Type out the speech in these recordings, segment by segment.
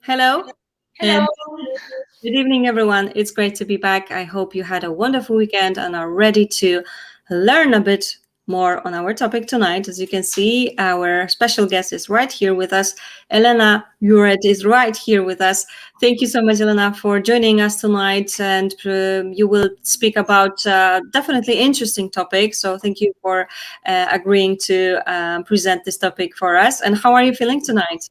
Hello, Hello. and good evening, everyone. It's great to be back. I hope you had a wonderful weekend and are ready to learn a bit more on our topic tonight. As you can see, our special guest is right here with us. Elena Lloret is right here with us. Thank you so much, Elena, for joining us tonight. And you will speak about definitely interesting topic. So thank you for agreeing to present this topic for us. And how are you feeling tonight?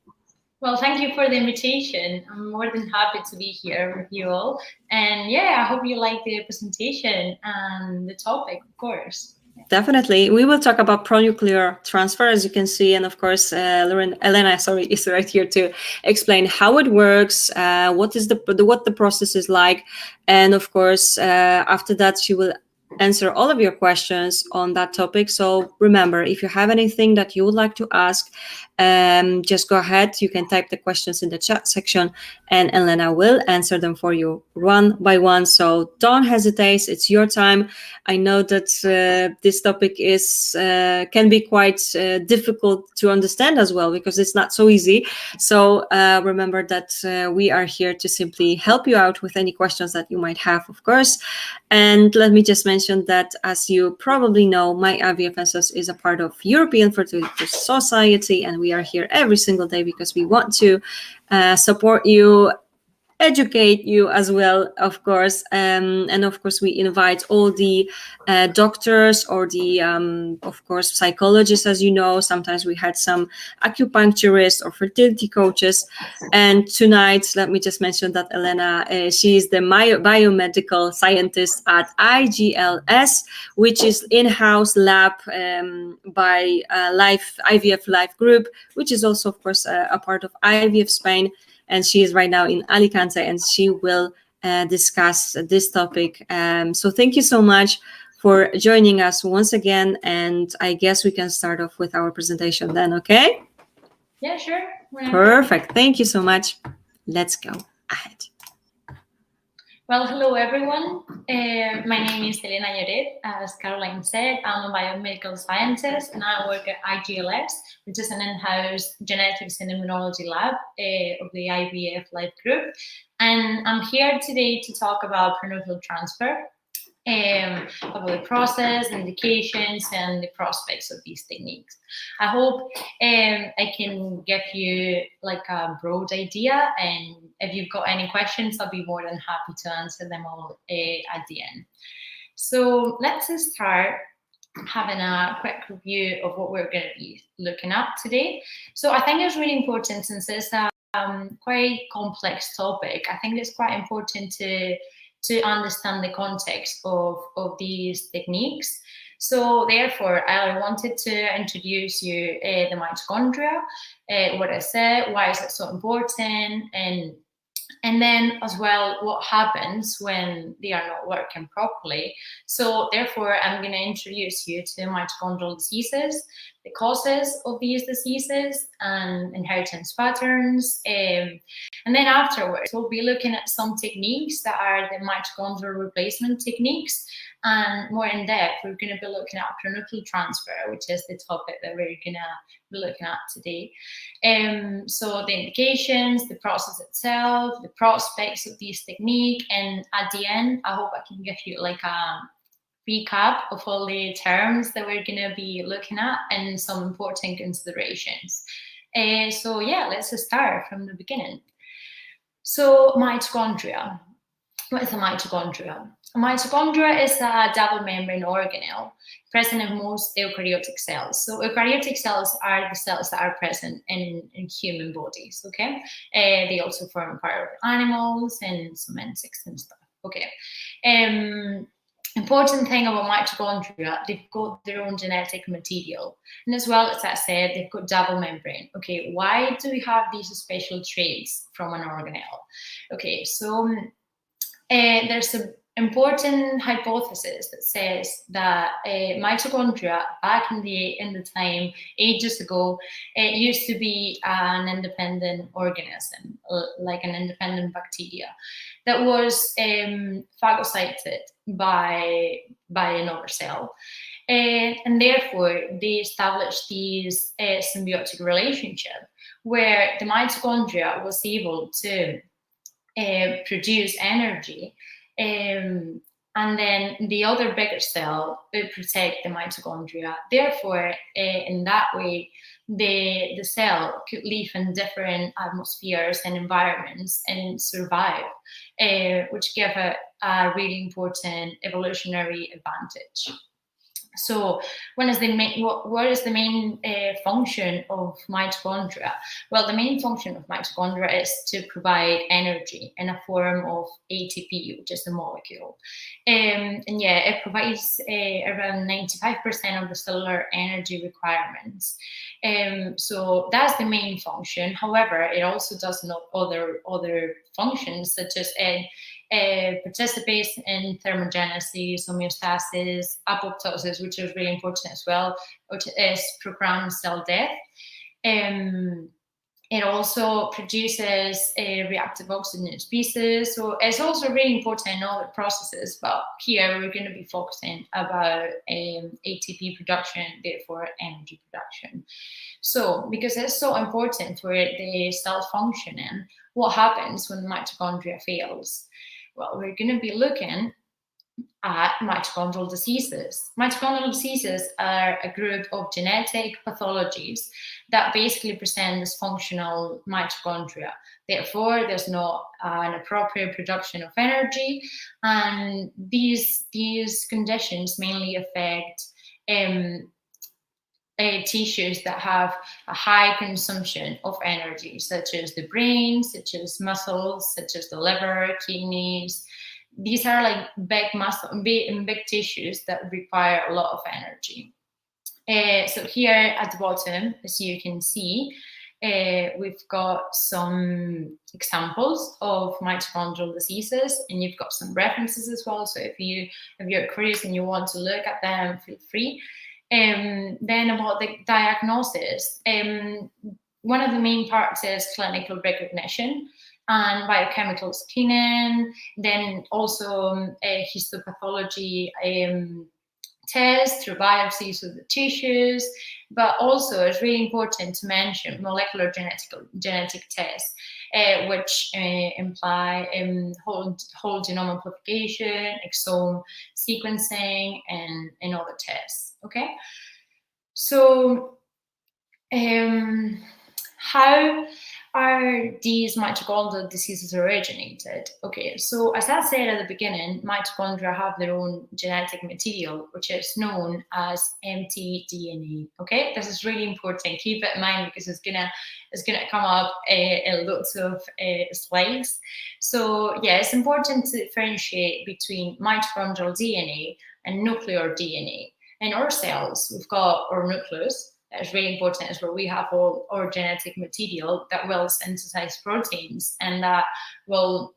Well, thank you for the invitation. I'm more than happy to be here with you all. And yeah, I hope you like the presentation and the topic, of course. Definitely. We will talk about pronuclear transfer, as you can see. And of course, Elena, is right here to explain how it works, what the process is like. And of course, after that, she will answer all of your questions on that topic. So remember, if you have anything that you would like to ask, just go ahead. You can type the questions in the chat section and Elena will answer them for you one by one. So don't hesitate. It's your time. I know that this topic can be quite difficult to understand as well, because it's not so easy. So remember that we are here to simply help you out with any questions that you might have, of course. And let me just mention that, as you probably know, my IVF is a part of European Fertility Society, and we are here every single day because we want to support you, educate you as well, of course. And of course, we invite all the doctors or the, of course, psychologists. As you know, sometimes we had some acupuncturists or fertility coaches. And tonight, let me just mention that Elena, she is the biomedical scientist at iGLS, which is in-house lab by IVF Life Group, which is also, of course, a part of IVF Spain. And she is right now in Alicante, and she will discuss this topic. So thank you so much for joining us once again. And I guess we can start off with our presentation then, okay? Yeah, sure. Perfect. Thank you so much. Let's go ahead. Well, hello, everyone. My name is Elena Lloret. As Caroline said, I'm a biomedical scientist, and I work at iGLS, which is an in-house genetics and immunology lab of the IVF Life Group. And I'm here today to talk about pronuclear transfer, about the process, indications, and the prospects of these techniques. I hope I can give you like a broad idea, and if you've got any questions, I'll be more than happy to answer them all at the end. So let's start having a quick review of what we're going to be looking at today. So I think it's really important, since it's a quite complex topic. I think it's quite important to understand the context of these techniques. So therefore, I wanted to introduce you the mitochondria, what I said, why is it so important, and then as well, what happens when they are not working properly. So therefore, I'm going to introduce you to mitochondrial diseases, the causes of these diseases, and inheritance patterns. And then afterwards, we'll be looking at some techniques that are the mitochondrial replacement techniques. And more in depth, we're going to be looking at pronuclear transfer, which is the topic that we're going to be looking at today. So the indications, the process itself, the prospects of this technique, and at the end, I hope I can give you like a recap of all the terms that we're going to be looking at and some important considerations. So yeah, let's start from the beginning. So mitochondria. What is a mitochondria? A mitochondria is a double membrane organelle present in most eukaryotic cells. So eukaryotic cells are the cells that are present in human bodies, okay? They also form part of animals and some insects and stuff, okay? Important thing about mitochondria, they've got their own genetic material. And as well, as I said, they've got double membrane. Okay, why do we have these special traits from an organelle? Okay, so there's an important hypothesis that says that mitochondria back in the time, ages ago, it used to be an independent organism, like an independent bacteria, that was phagocyted by another cell. And therefore, they established these symbiotic relationship where the mitochondria was able to produce energy, and then the other bigger cell would protect the mitochondria. Therefore, in that way, the cell could live in different atmospheres and environments and survive, which gave it a really important evolutionary advantage. So, what is the main function of mitochondria? Well, the main function of mitochondria is to provide energy in a form of ATP, which is a molecule. And yeah, it provides around 95% of the cellular energy requirements. So that's the main function. However, it also does not other functions, such as participates in thermogenesis, homeostasis, apoptosis, which is really important as well, which is programmed cell death. It also produces reactive oxygen species, so it's also really important in other processes, but here we're going to be focusing about ATP production, therefore energy production. So, because it's so important for the cell functioning, what happens when mitochondria fails? Well, we're going to be looking at mitochondrial diseases. Mitochondrial diseases are a group of genetic pathologies that basically present dysfunctional mitochondria. Therefore, there's not an appropriate production of energy, and these conditions mainly affect tissues that have a high consumption of energy, such as the brain, such as muscles, such as the liver, kidneys. These are like big tissues that require a lot of energy. So here at the bottom, as you can see, we've got some examples of mitochondrial diseases, and you've got some references as well. So if you're curious and you want to look at them, feel free. Then about the diagnosis, one of the main parts is clinical recognition and biochemical screening, then also histopathology tests through biopsies of the tissues, but also it's really important to mention molecular genetic tests, which imply whole genome amplification, exome sequencing, and other tests. Okay, so how are these mitochondrial diseases originated? Okay, so as I said at the beginning, mitochondria have their own genetic material, which is known as mtDNA. Okay, this is really important. Keep it in mind because it's gonna come up in lots of slides. So yeah, it's important to differentiate between mitochondrial DNA and nuclear DNA. In our cells, we've got our nucleus. That is really important. Is where we have all our genetic material that will synthesize proteins, and that will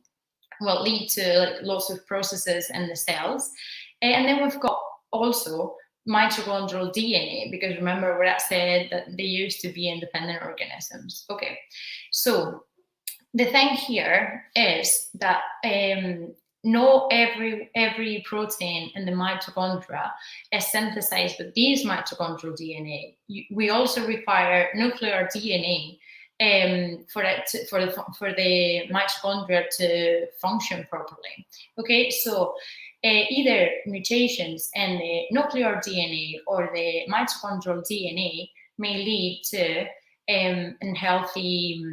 lead to like lots of processes in the cells. And then we've got also mitochondrial DNA, because remember what I said, that they used to be independent organisms. Okay, so the thing here is that not every protein in the mitochondria is synthesized with these mitochondrial DNA. We also require nuclear DNA for the mitochondria to function properly. Okay, so either mutations in the nuclear DNA or the mitochondrial DNA may lead to unhealthy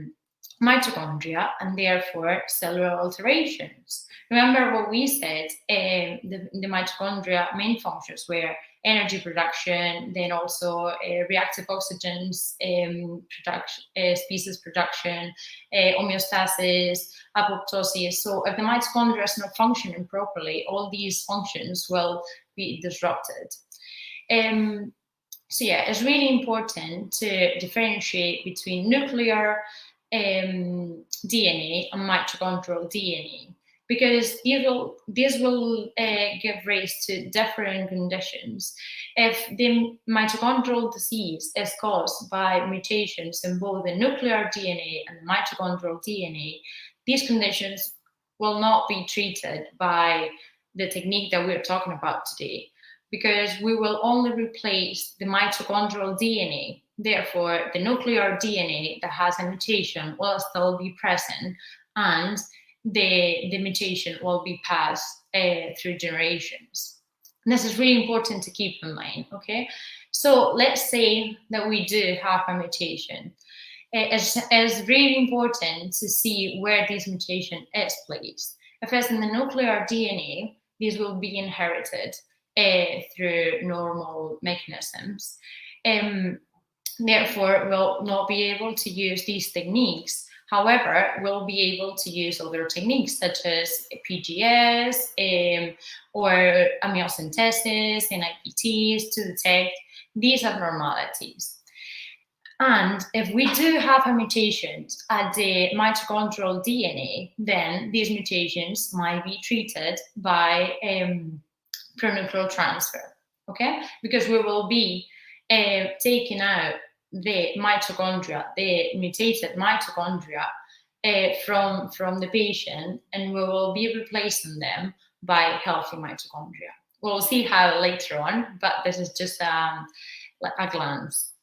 mitochondria and therefore cellular alterations. Remember what we said, the mitochondria main functions were energy production, then also reactive oxygen species production, homeostasis, apoptosis. So if the mitochondria is not functioning properly, all these functions will be disrupted. So yeah, it's really important to differentiate between nuclear DNA and mitochondrial DNA, because these will give rise to different conditions. If the mitochondrial disease is caused by mutations in both the nuclear DNA and the mitochondrial DNA, these conditions will not be treated by the technique that we're talking about today, because we will only replace the mitochondrial DNA Therefore, the nuclear DNA that has a mutation will still be present, and the mutation will be passed through generations. And this is really important to keep in mind, okay? So let's say that we do have a mutation. It's really important to see where this mutation is placed. If it's in the nuclear DNA, these will be inherited through normal mechanisms. Therefore, we'll not be able to use these techniques. However, we'll be able to use other techniques such as PGS or amniocentesis and IPTs to detect these abnormalities. And if we do have a mutations at the mitochondrial DNA, then these mutations might be treated by pronuclear transfer, okay? Because we will be taking out the mitochondria, the mutated mitochondria from the patient, and we will be replacing them by healthy mitochondria. We'll see how later on, but this is just like a glance.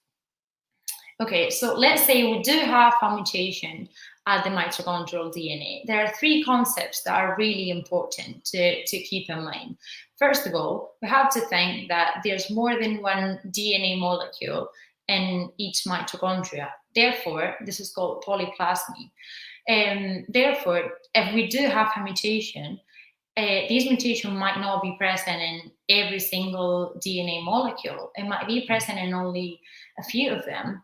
Okay, so let's say we do have a mutation at the mitochondrial DNA. There are three concepts that are really important to keep in mind. First of all, we have to think that there's more than one DNA molecule in each mitochondria. Therefore, this is called polyplasmy. Therefore, if we do have a mutation, these mutations might not be present in every single DNA molecule. It might be present in only a few of them.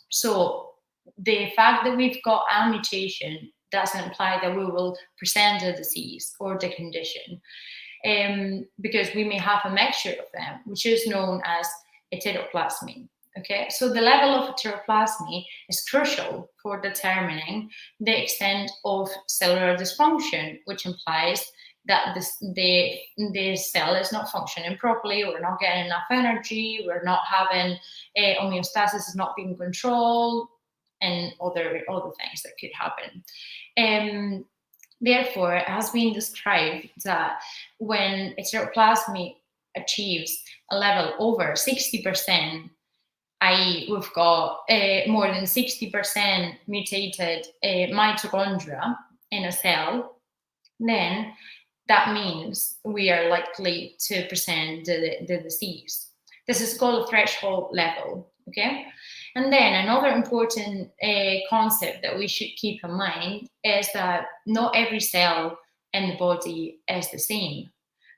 So the fact that we've got a mutation doesn't imply that we will present the disease or the condition, because we may have a mixture of them, which is known as heteroplasmy. Okay, so the level of heteroplasmy is crucial for determining the extent of cellular dysfunction, which implies that the cell is not functioning properly, we're not getting enough energy, we're not having homeostasis is not being controlled, and other things that could happen. Therefore, it has been described that when heteroplasmy achieves a level over 60%, i.e. we've got more than 60% mutated mitochondria in a cell, then that means we are likely to present the disease. This is called a threshold level, okay? And then another important concept that we should keep in mind is that not every cell in the body is the same.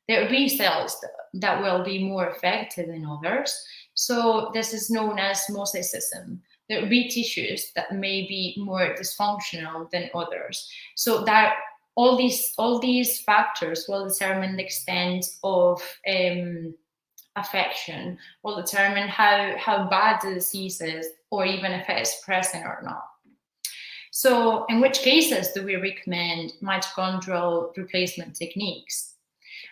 There will be cells that will be more affected than others. So this is known as mosaicism. There will be tissues that may be more dysfunctional than others. So that all these factors will determine the extent of affection, will determine how bad the disease is, or even if it is present or not. So in which cases do we recommend mitochondrial replacement techniques?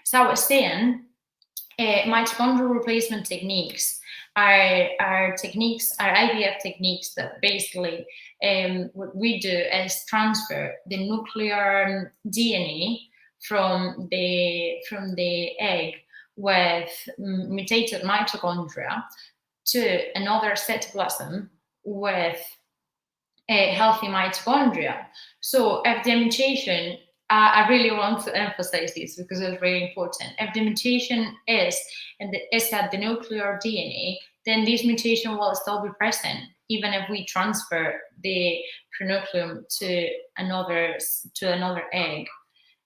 So I was saying, mitochondrial replacement techniques are IVF techniques that basically what we do is transfer the nuclear DNA from the egg with mutated mitochondria to another cytoplasm with a healthy mitochondria. So if the mutation, I really want to emphasize this because it's really important. If the mutation is at the nuclear DNA, then this mutation will still be present, even if we transfer the pronucleum to another egg.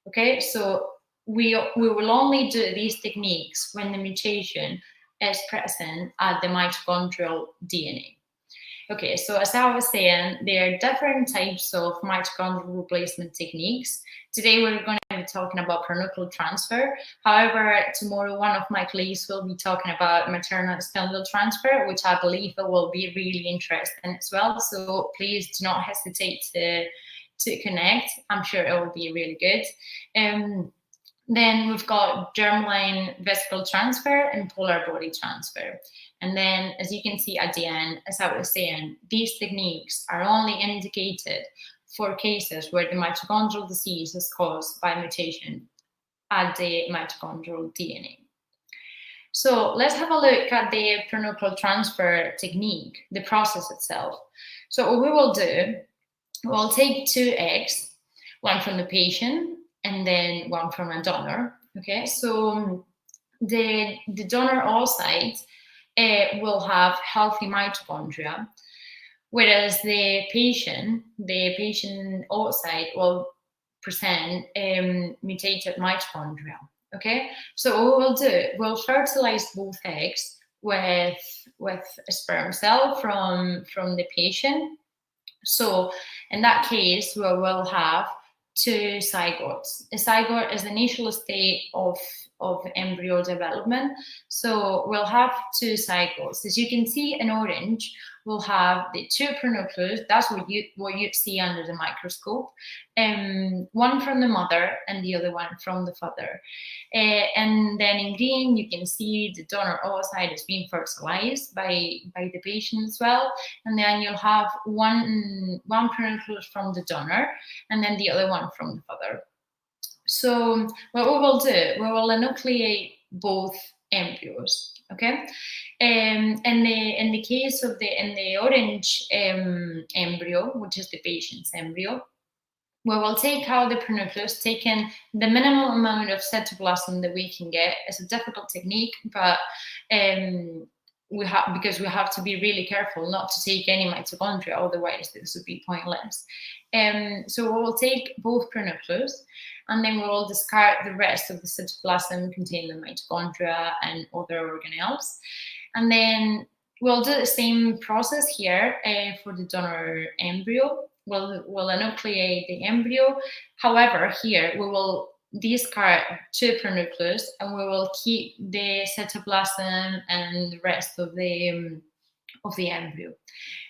Okay, so we will only do these techniques when the mutation is present at the mitochondrial DNA. Okay, so as I was saying, there are different types of mitochondrial replacement techniques. Today we're going to be talking about pronuclear transfer. However, tomorrow one of my colleagues will be talking about maternal spindle transfer, which I believe it will be really interesting as well. So please do not hesitate to connect. I'm sure it will be really good. Then we've got germline vesicle transfer and polar body transfer. And then, as you can see at the end, as I was saying, these techniques are only indicated for cases where the mitochondrial disease is caused by mutation at the mitochondrial DNA. So let's have a look at the pronuclear transfer technique, the process itself. So what we will do, we'll take 2 eggs, one from the patient and then one from a donor. Okay, so the donor oocyte will have healthy mitochondria, whereas the patient oocyte will present mutated mitochondria. Okay, so what we'll do, we'll fertilize both eggs with a sperm cell from the patient. So in that case, we will have 2 zygotes. A zygote is the initial state of embryo development. So we'll have 2 zygotes. As you can see in orange, we'll have the 2 pronucleus. That's what you see under the microscope. One from the mother and the other one from the father. And then in green, you can see the donor oocyte is being fertilized by the patient as well. And then you'll have one pronucleus from the donor and then the other one from the father. So what we will do, we will enucleate both embryos. Okay, in the case of the orange embryo, which is the patient's embryo, we will take out the pronucleus, taking the minimal amount of cytoplasm that we can get. It's a difficult technique, but because we have to be really careful not to take any mitochondria, otherwise this would be pointless. So we will take both pronucleus, and then we will discard the rest of the cytoplasm containing the mitochondria and other organelles. And then we'll do the same process here for the donor embryo. We'll enucleate the embryo. However, here we will discard 2 pronucleus and we will keep the cytoplasm and the rest of the embryo.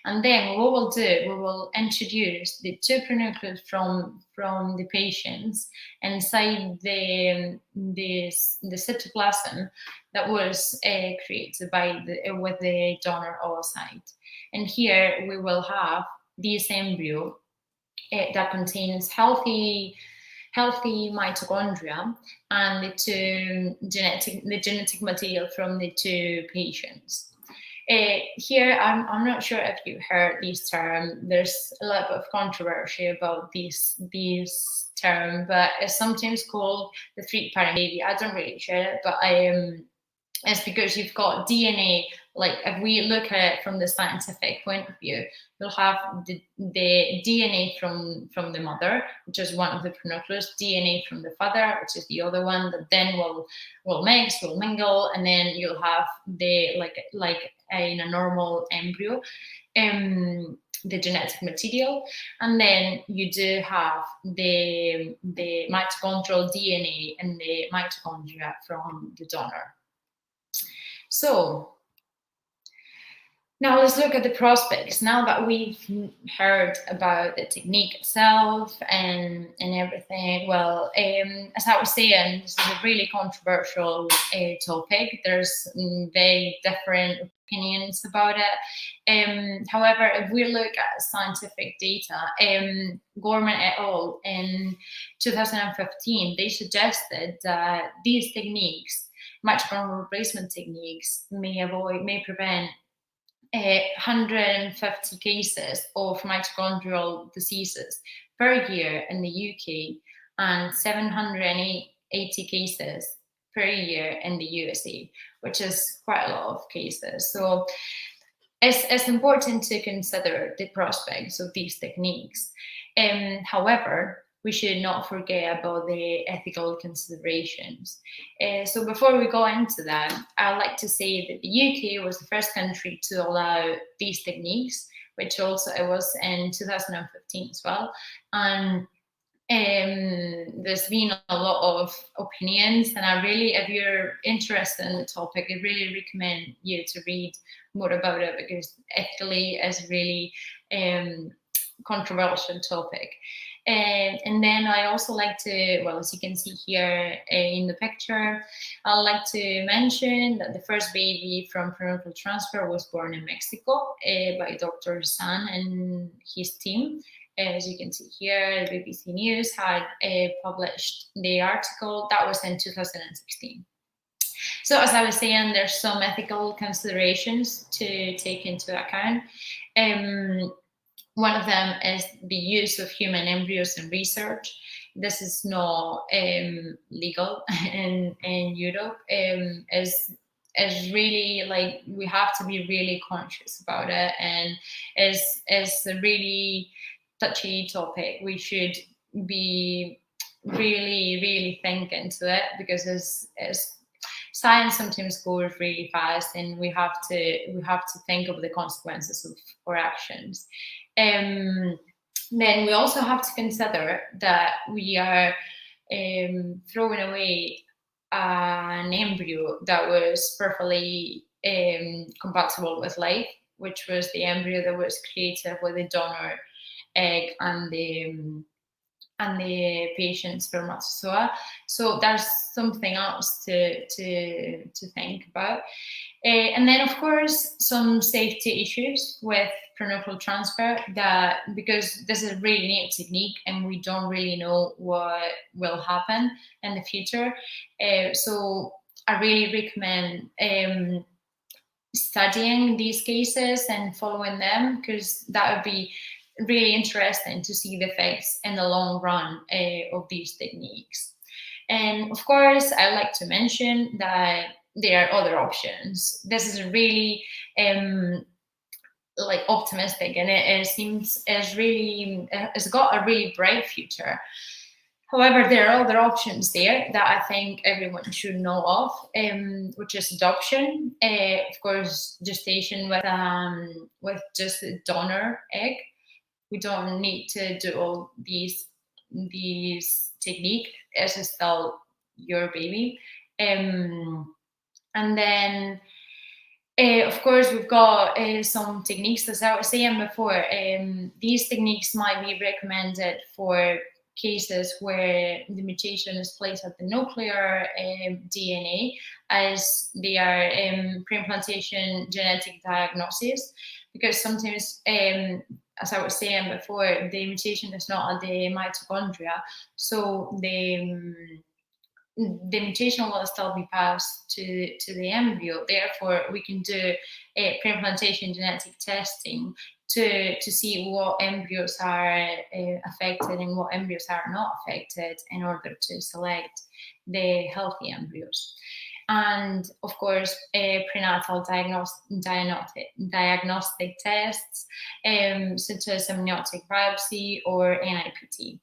And then what we'll do, we will introduce the 2 pronucleus from the patients inside the cytoplasm that was created with the donor oocyte. And here we will have this embryo that contains healthy mitochondria and the genetic material from the 2 patients. Here, I'm not sure if you heard this term. There's a lot of controversy about this term, but it's sometimes called the 3-parent baby. I don't really share it, but it's because you've got DNA. Like if we look at it from the scientific point of view, you'll have the DNA from the mother, which is one of the pronucleus, DNA from the father, which is the other one, that then will mix, will mingle, and then you'll have the like in a normal embryo, the genetic material, and then you do have the mitochondrial DNA and the mitochondria from the donor. So now let's look at the prospects. Now that we've heard about the technique itself and everything, well, as I was saying, this is a really controversial topic. There's very different opinions about it. However, if we look at scientific data, Gorman et al. In 2015, they suggested that these techniques, mitochondrial replacement techniques, may prevent 150 cases of mitochondrial diseases per year in the UK and 780 cases per year in the USA, which is quite a lot of cases. So it's important to consider the prospects of these techniques. However, we should not forget about the ethical considerations. So before we go into that, I'd like to say that the UK was the first country to allow these techniques, which also it was in 2015 as well. And there's been a lot of opinions, and if you're interested in the topic, I really recommend you to read more about it, because ethically is really controversial topic. And then I also like to, well, as you can see here in the picture, I'd like to mention that the first baby from prenatal transfer was born in Mexico by Dr. San and his team. As you can see here, the BBC News had published the article. That was in 2016. So as I was saying, there's some ethical considerations to take into account. One of them is the use of human embryos in research. This is not legal in Europe. Is really, like, we have to be really conscious about it, and is a really touchy topic. We should be really think into it, because as science sometimes goes really fast, and we have to think of the consequences of our actions. Then we also have to consider that we are throwing away an embryo that was perfectly compatible with life, which was the embryo that was created with the donor egg and the patient's spermatozoa. So there's something else to think about. And then, of course, some safety issues with pronuclear transfer, that because this is a really new technique and we don't really know what will happen in the future. So I really recommend studying these cases and following them, because that would be really interesting to see the effects in the long run of these techniques. And of course, I like to mention that there are other options. This is really like optimistic, and it seems it's got a really bright future. However, there are other options there that I think everyone should know of, which is adoption, of course, gestation with just a donor egg. We don't need to do all these techniques, as it's still your baby. And then, of course, we've got some techniques, as I was saying before. These techniques might be recommended for cases where the mutation is placed at the nuclear DNA, as they are pre-implantation genetic diagnosis, because sometimes, as I was saying before, the mutation is not at the mitochondria, so the mutation will still be passed to the embryo. Therefore, we can do pre-implantation genetic testing to see what embryos are affected and what embryos are not affected, in order to select the healthy embryos. And of course, prenatal diagnostic tests, such as amniotic biopsy or NIPT.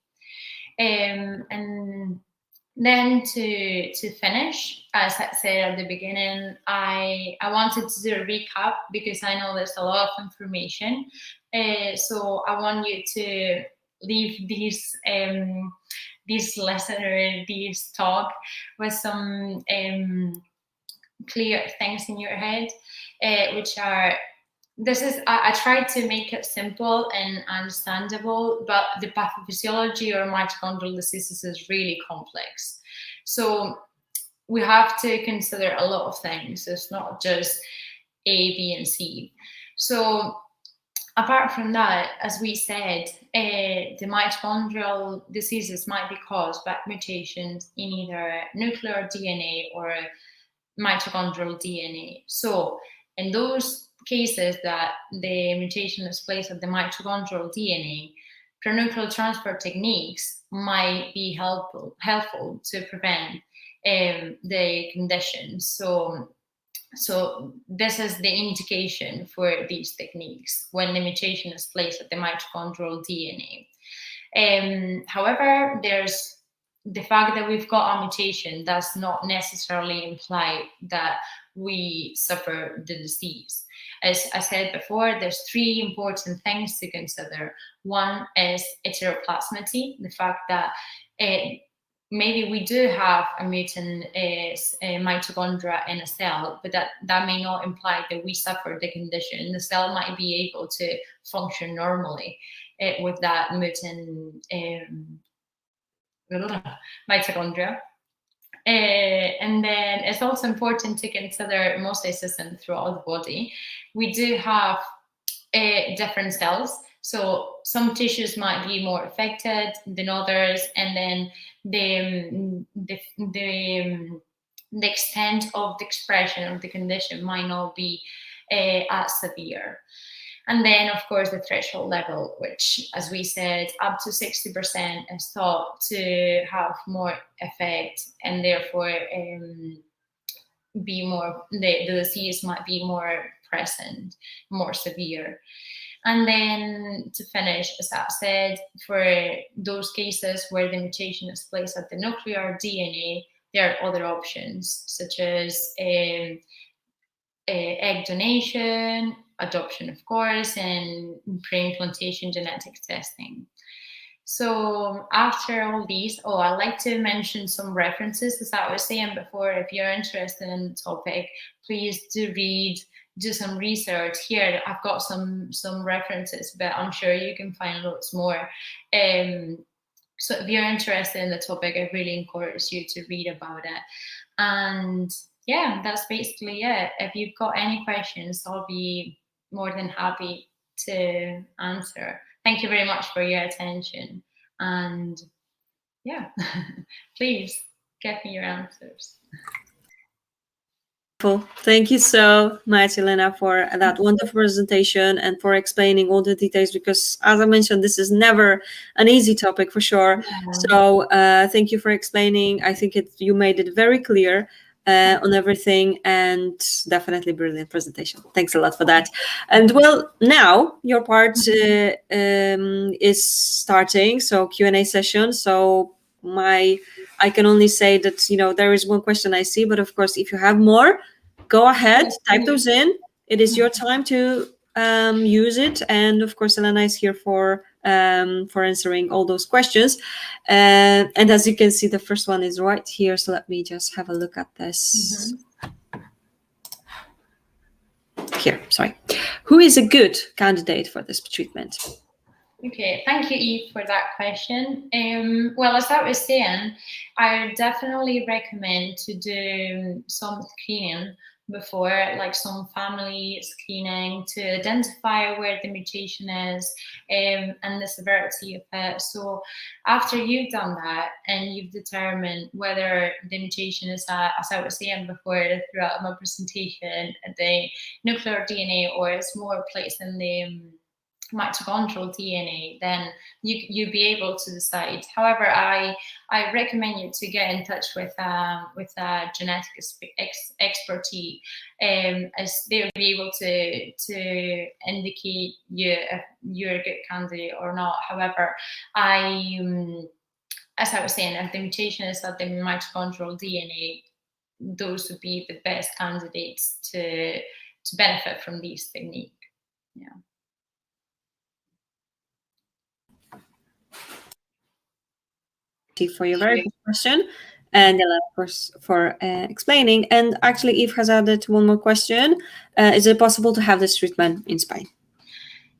And then to finish, as I said at the beginning, I wanted to do a recap, because I know there's a lot of information. So I want you to leave this lesson or this talk with some clear things in your head, which are, I tried to make it simple and understandable, but the pathophysiology or mitochondrial diseases is really complex. So we have to consider a lot of things. It's not just A, B, and C. So apart from that, as we said, the mitochondrial diseases might be caused by mutations in either nuclear DNA or mitochondrial DNA. So in those cases that the mutation is placed at the mitochondrial DNA, pronuclear transfer techniques might be helpful to prevent the condition. So this is the indication for these techniques, when the mutation is placed at the mitochondrial DNA. However, there's the fact that we've got a mutation does not necessarily imply that we suffer the disease. As I said before, there's three important things to consider. One is heteroplasmy, the fact that maybe we do have a mutant mitochondria in a cell, but that may not imply that we suffer the condition. The cell might be able to function normally with that mutant mitochondria. And then it's also important to consider multi-system throughout the body. We do have different cells, so some tissues might be more affected than others, and then the extent of the expression of the condition might not be as severe. And then, of course, the threshold level, which, as we said, up to 60% is thought to have more effect, and therefore be more, the disease might be more present, more severe. And then to finish, as I said, for those cases where the mutation is placed at the nuclear DNA, there are other options, such as egg donation, adoption, of course, and pre-implantation genetic testing. So after all these, I'd like to mention some references. As I was saying before, if you're interested in the topic, please do some research. Here I've got some references, but I'm sure you can find lots more. So if you're interested in the topic, I really encourage you to read about it. And yeah, that's basically it. If you've got any questions, I'll be more than happy to answer. Thank you very much for your attention. And yeah, please give me your answers. Thank you so much, Elena, for that wonderful presentation and for explaining all the details, because as I mentioned, this is never an easy topic for sure. Yeah. So thank you for explaining. I think you made it very clear on everything, and definitely brilliant presentation. Thanks a lot for that. And well, now your part is starting, so Q&A session. So I can only say that, there is one question I see, but of course, if you have more, go ahead, type those in. It is your time to use it. And of course, Elena is here for answering all those questions. And as you can see, the first one is right here. So let me just have a look at this. Here, sorry. Who is a good candidate for this treatment? Okay, thank you, Eve, for that question. Well, as I was saying, I definitely recommend to do some screening before, like some family screening to identify where the mutation is and the severity of it. So after you've done that and you've determined whether the mutation is, as I was saying before throughout my presentation, the nuclear DNA, or it's more placed in the mitochondrial DNA, then you'd be able to decide. However, I recommend you to get in touch with a genetic expertise, as they will be able to indicate you if you're a good candidate or not. However, as I was saying, if the mutation is at the mitochondrial DNA, those would be the best candidates to benefit from this technique. Yeah. For your very good question, and of course for explaining. And actually, Eve has added one more question. Is it possible to have this treatment in Spain?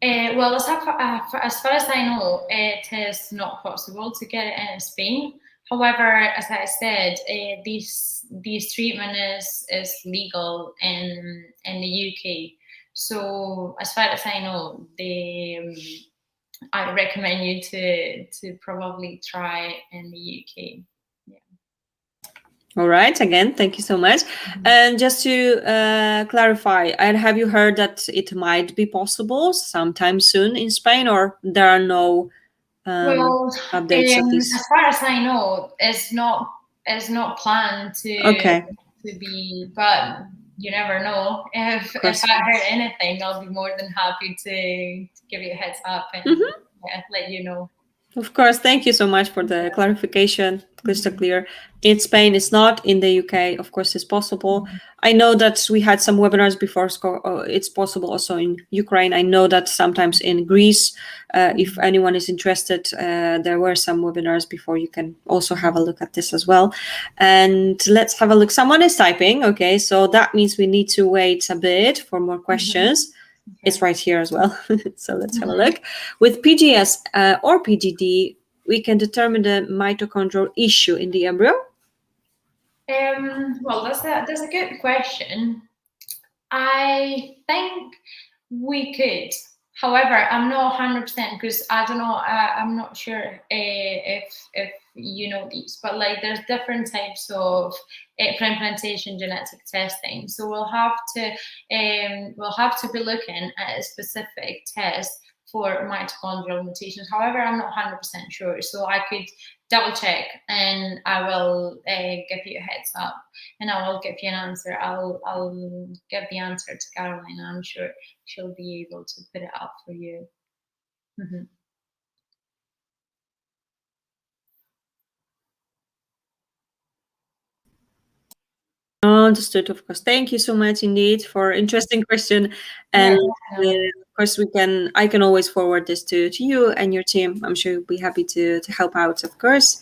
Well, as far as I know, it is not possible to get it in Spain. However, as I said, this treatment is legal in the UK. So as far as I know, I recommend you to probably try in the UK. Yeah. All right. Again, thank you so much. And just to clarify, have you heard that it might be possible sometime soon in Spain, or there are no updates of this? As far as I know, it's not planned to be, but you never know. If I heard anything, I'll be more than happy to give you a heads up and let you know. Of course, thank you so much for the clarification. Crystal clear. In Spain, it's not. In the UK, of course, it's possible. I know that we had some webinars before. It's possible also in Ukraine. I know that sometimes in Greece, if anyone is interested, there were some webinars before. You can also have a look at this as well. And let's have a look. Someone is typing. Okay, so that means we need to wait a bit for more questions. It's right here as well. So let's have a look. With PGS or PGD, we can determine the mitochondrial issue in the embryo? Well, that's a good question. I think we could. However, I'm not 100% because I don't know. I'm not sure if you know these, but like there's different types of pre-implantation genetic testing. So we'll have to be looking at a specific test for mitochondrial mutations. However, I'm not 100% sure, so I could double check and I will give you a heads up, and I will give you an answer. I'll give the answer to Caroline. I'm sure she'll be able to put it up for you. Mm-hmm. Understood, of course. Thank you so much indeed for interesting question. And of course, I can always forward this to you and your team. I'm sure you'll be happy to help out, of course.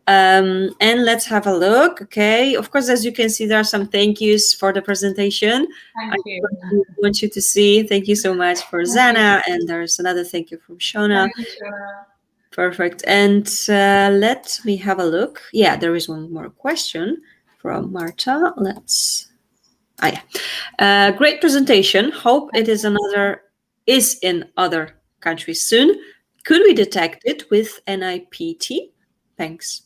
And let's have a look. Okay, of course, as you can see, there are some thank yous for the presentation. Thank you. I want you to see. Thank you so much for Zana, and there's another thank you from Shona. Thank you, Shona. Perfect. And let me have a look. Yeah, there is one more question from Marta. Great presentation. Hope it is in other countries soon. Could we detect it with NIPT? Thanks.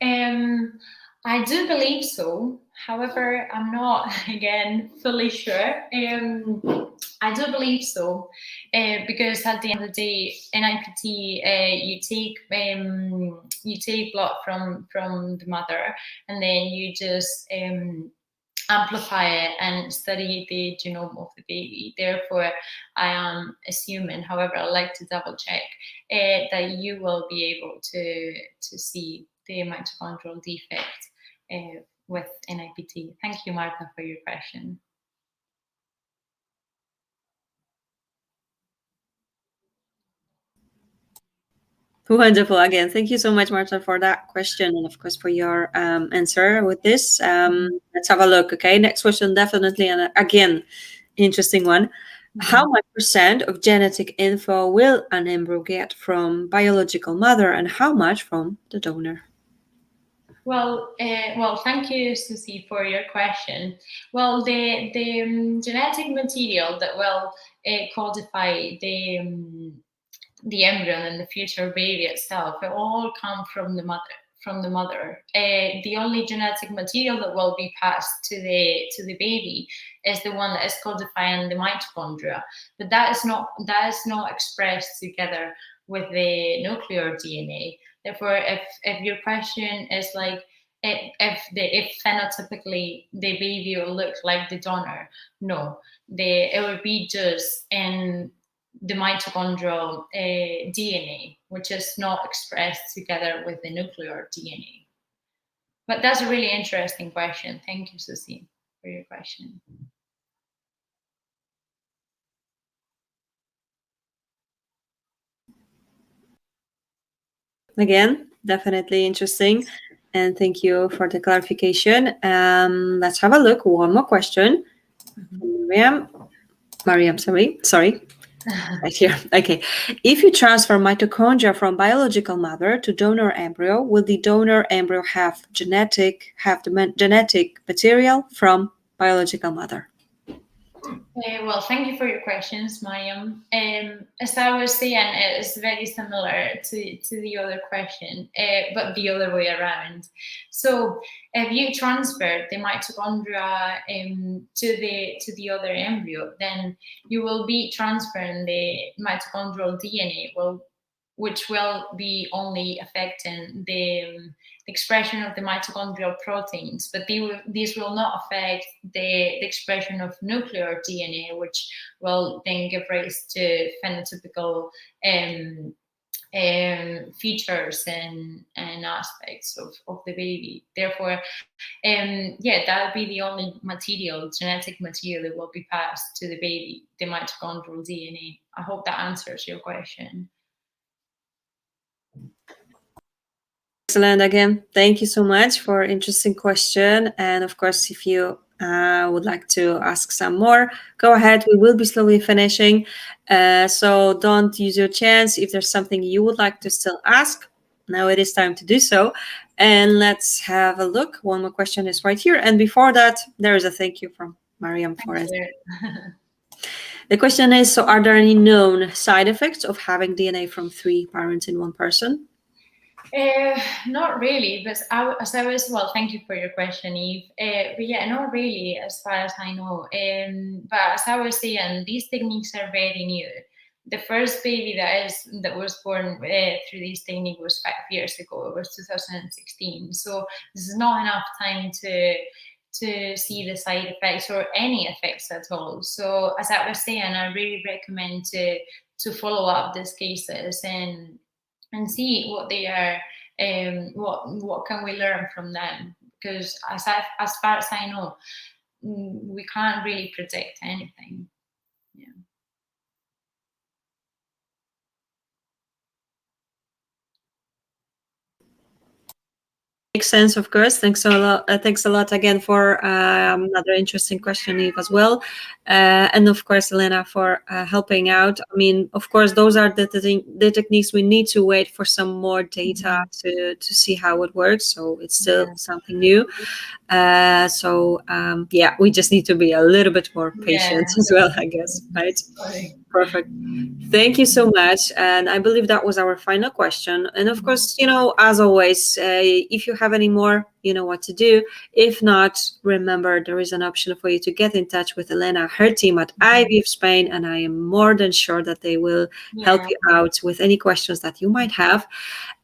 I do believe so. However, I'm not again fully sure. I do believe so, because at the end of the day, NIPT, you take blood from the mother, and then you just amplify it and study the genome of the baby. Therefore, I am assuming, however, I'd like to double check that you will be able to see the mitochondrial defect with NIPT. Thank you, Martha, for your question. Wonderful. Again, thank you so much, Marta, for that question, and of course for your answer with this. Let's have a look. Okay, next question, definitely, and again, interesting one. How much % of genetic info will an embryo get from biological mother, and how much from the donor? Well, thank you, Susie, for your question. Well, the genetic material that will codify the embryo and the future baby itself, it all come from the mother. The only genetic material that will be passed to the baby is the one that is codifying the mitochondria, but that is not expressed together with the nuclear DNA. Therefore, if your question is like if phenotypically the baby will look like the donor, no, it would be just in the mitochondrial DNA, which is not expressed together with the nuclear DNA. But that's a really interesting question. Thank you, Susie, for your question. Again, definitely interesting. And thank you for the clarification. Let's have a look. One more question. Mariam, sorry. Right here. Okay. If you transfer mitochondria from biological mother to donor embryo, will the donor embryo have the genetic material from biological mother? Well, thank you for your questions, Mariam. As I was saying, it is very similar to the other question, but the other way around. So, if you transfer the mitochondria to the other embryo, then you will be transferring the mitochondrial DNA, which will be only affecting the expression of the mitochondrial proteins, but these will not affect the expression of nuclear DNA, which will then give rise to phenotypical features and aspects of the baby. Therefore, that would be the only genetic material that will be passed to the baby, the mitochondrial DNA. I hope that answers your question. Excellent. Again, thank you so much for interesting question. And of course, if you would like to ask some more, go ahead. We will be slowly finishing. So don't use your chance. If there's something you would like to still ask, now it is time to do so. And let's have a look. One more question is right here. And before that, there is a thank you from Mariam for it. The question is, so are there any known side effects of having DNA from 3 parents in one person? Not really, but well, thank you for your question, Eve. But yeah, not really, as far as I know. But as I was saying, these techniques are very new. The first baby that was born through this technique was 5 years ago. It was 2016. So this is not enough time to see the side effects or any effects at all. So as I was saying, I really recommend to follow up these cases and see what they are, what can we learn from them, because as far as I know, we can't really predict anything. Yeah. Makes sense, of course. Thanks a lot again for another interesting question, Eve, as well, and of course, Elena, for helping out. I mean, of course, those are the techniques we need to wait for some more data to see how it works. So it's still something new. Yeah, we just need to be a little bit more patient as well, I guess, right? Perfect. Thank you so much. And I believe that was our final question. And of course, as always, if you have any more, you know what to do. If not, remember, there is an option for you to get in touch with Elena, her team at IVF Spain, and I am more than sure that they will help you out with any questions that you might have.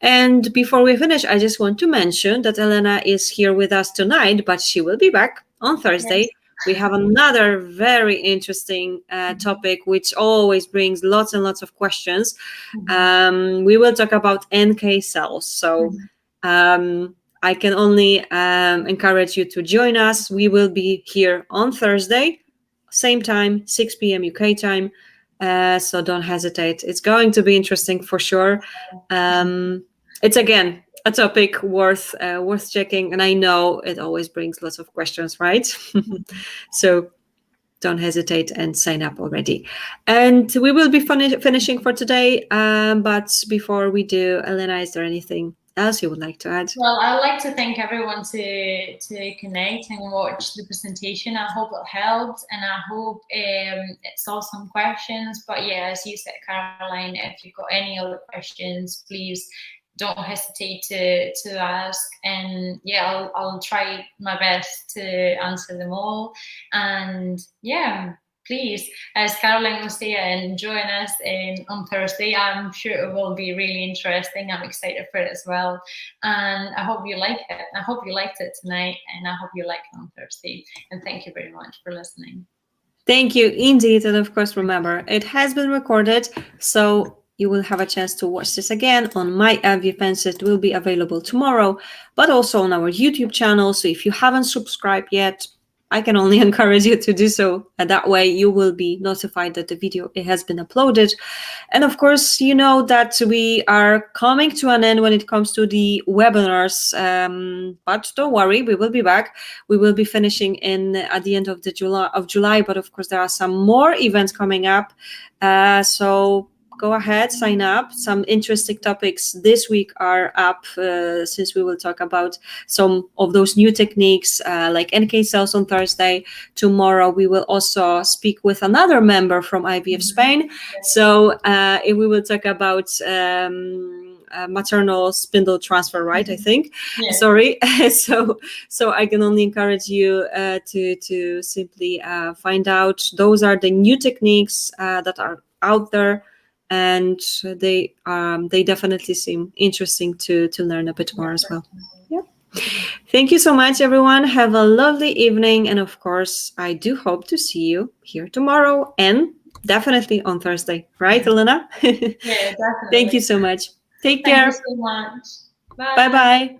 And before we finish, I just want to mention that Elena is here with us tonight, but she will be back on Thursday. Yes. We have another very interesting topic, which always brings lots and lots of questions. We will talk about NK cells. So I can only encourage you to join us. We will be here on Thursday, same time, 6 p.m. UK time. So don't hesitate. It's going to be interesting for sure. It's again a topic worth checking, and I know it always brings lots of questions, right? So don't hesitate and sign up already. And we will be finishing for today. But before we do, Elena, is there anything else you would like to add? Well, I'd like to thank everyone to connect and watch the presentation. I hope it helped, and I hope it solved some questions. But yeah, as you said, Caroline, if you've got any other questions, please don't hesitate to ask, and yeah, I'll try my best to answer them all. And yeah, please, as Caroline was saying, join us on Thursday. I'm sure it will be really interesting. I'm excited for it as well, and I hope you like it. I hope you liked it tonight, and I hope you like it on Thursday. And thank you very much for listening. Thank you indeed, and of course, remember, it has been recorded, so you will have a chance to watch this again on my IVF Answers. It will be available tomorrow, but also on our YouTube channel. So if you haven't subscribed yet, I can only encourage you to do so. And that way you will be notified that the video has been uploaded. And of course, you know that we are coming to an end when it comes to the webinars. But don't worry, we will be back. We will be finishing at the end of July. But of course, there are some more events coming up. So go ahead, sign up. Some interesting topics this week are up, since we will talk about some of those new techniques like NK cells on Thursday. Tomorrow we will also speak with another member from IVF Spain. So we will talk about maternal spindle transfer, right? I think. Yeah. Sorry. So I can only encourage you to simply find out. Those are the new techniques that are out there. And they definitely seem interesting to learn a bit more as well. Yeah. Thank you so much, everyone. Have a lovely evening. And of course, I do hope to see you here tomorrow and definitely on Thursday. Right, Elena? Yeah, definitely. Thank you so much. Take care. Thank you so much. Bye. Bye-bye.